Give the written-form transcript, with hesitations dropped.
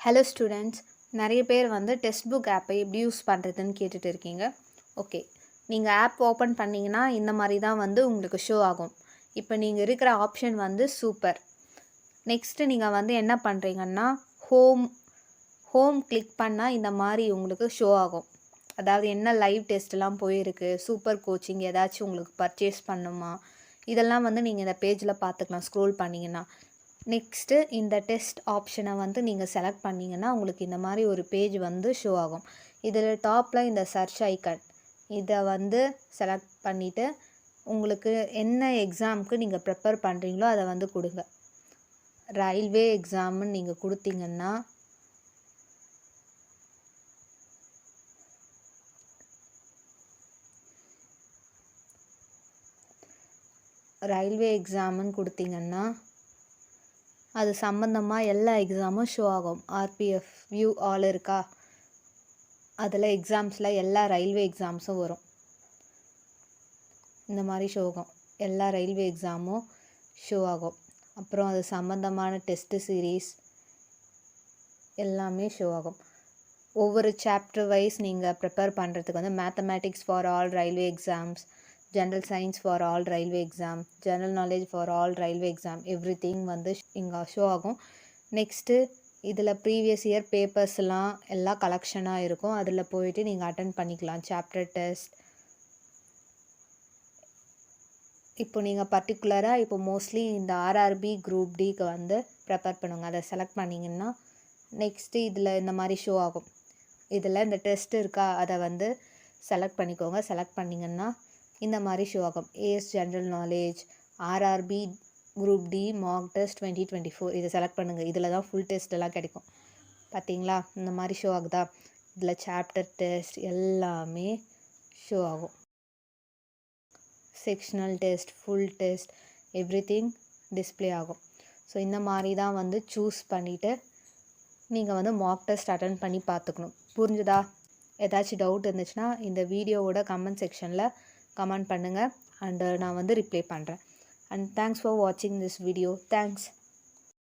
Hello students, நிறைய பேர் வந்து டெக்ஸ்ட் புக் ஆப்பை எப்படி யூஸ் பண்ணுறதுன்னு கேட்டுட்டு இருக்கீங்க. ஓகே, நீங்கள் ஆப் ஓப்பன் பண்ணிங்கன்னா இந்த மாதிரி தான் வந்து உங்களுக்கு ஷோ ஆகும். இப்போ நீங்கள் இருக்கிற ஆப்ஷன் வந்து சூப்பர். நெக்ஸ்ட்டு நீங்கள் வந்து என்ன பண்ணுறீங்கன்னா ஹோம் கிளிக் பண்ணால் இந்த மாதிரி உங்களுக்கு ஷோ ஆகும். அதாவது என்ன லைவ் டெஸ்ட்லாம் போயிருக்கு, சூப்பர் கோச்சிங் ஏதாச்சும் உங்களுக்கு பர்ச்சேஸ் பண்ணுமா, இதெல்லாம் வந்து நீங்கள் இந்த பேஜில் பார்த்துக்கலாம் ஸ்க்ரோல் பண்ணிங்கன்னா. நெக்ஸ்ட்டு இந்த டெஸ்ட் ஆப்ஷனை வந்து நீங்கள் செலக்ட் பண்ணிங்கன்னா உங்களுக்கு இந்த மாதிரி ஒரு பேஜ் வந்து ஷோ ஆகும். இதில் டாப்பில் இந்த சர்ச் ஐக்கன் இதை வந்து செலக்ட் பண்ணிவிட்டு உங்களுக்கு என்ன எக்ஸாமுக்கு நீங்கள் ப்ரிப்பேர் பண்ணுறீங்களோ அதை வந்து கொடுங்க. ரயில்வே எக்ஸாம்னு நீங்கள் கொடுத்தீங்கன்னா அது சம்மந்தமாக எல்லா எக்ஸாமும் ஷோ ஆகும். ஆர்பிஎஃப் வியூ ஆல் இருக்கா, அதில் எக்ஸாம்ஸில் எல்லா ரயில்வே எக்ஸாம்ஸும் வரும். இந்த மாதிரி ஷோ ஆகும், எல்லா ரயில்வே எக்ஸாமும் ஷோ ஆகும். அப்புறம் அது சம்மந்தமான டெஸ்ட்டு சீரீஸ் எல்லாமே ஷோ ஆகும். ஒவ்வொரு சாப்டர் வைஸ் நீங்கள் ப்ரிப்பேர் பண்ணுறதுக்கு வந்து mathematics for all railway exams, general science for all railway exam, general knowledge for all railway exam, everything வந்து இங்கே ஷோ ஆகும். நெக்ஸ்ட்டு இதில் ப்ரீவியஸ் இயர் பேப்பர்ஸ்லாம் எல்லாம் கலெக்ஷனாக இருக்கும். அதில் போயிட்டு நீங்கள் அட்டன் பண்ணிக்கலாம் சாப்டர் டெஸ்ட். இப்போ நீங்கள் பர்டிகுலராக இப்போ மோஸ்ட்லி இந்த ஆர்ஆர்பி குரூப் டிக்கு வந்து ப்ரிப்பேர் பண்ணுங்க. அதை செலக்ட் பண்ணிங்கன்னா நெக்ஸ்ட்டு இதில் இந்த மாதிரி ஷோ ஆகும். இதில் இந்த டெஸ்ட் இருக்கா, அதை வந்து செலக்ட் பண்ணிக்கோங்க. செலக்ட் பண்ணிங்கன்னா இந்த மாதிரி ஷோ ஆகும். AS general knowledge, RRB group D mark test 2024 இதை செலக்ட் பண்ணுங்கள். இதில் தான் ஃபுல் டெஸ்ட் எல்லாம் கிடைக்கும். பார்த்தீங்களா, இந்த மாதிரி ஷோ ஆகுதா. இதில் சாப்டர் டெஸ்ட் எல்லாமே ஷோ ஆகும். Sectional test, full test, everything display ஆகும். ஸோ இந்த மாதிரி தான் வந்து சூஸ் பண்ணிவிட்டு நீங்கள் வந்து மார்க் டெஸ்ட் அட்டன் பண்ணி பார்த்துக்கணும். புரிஞ்சுதா? ஏதாச்சும் டவுட் இருந்துச்சுன்னா இந்த வீடியோவோட கமெண்ட் செக்ஷனில் கமெண்ட் பண்ணுங்கள், அண்டு நான் வந்து ரிப்ளை பண்ணுறேன். அண்ட் தேங்க்ஸ் ஃபார் வாட்சிங் திஸ் வீடியோ. தேங்க்ஸ்.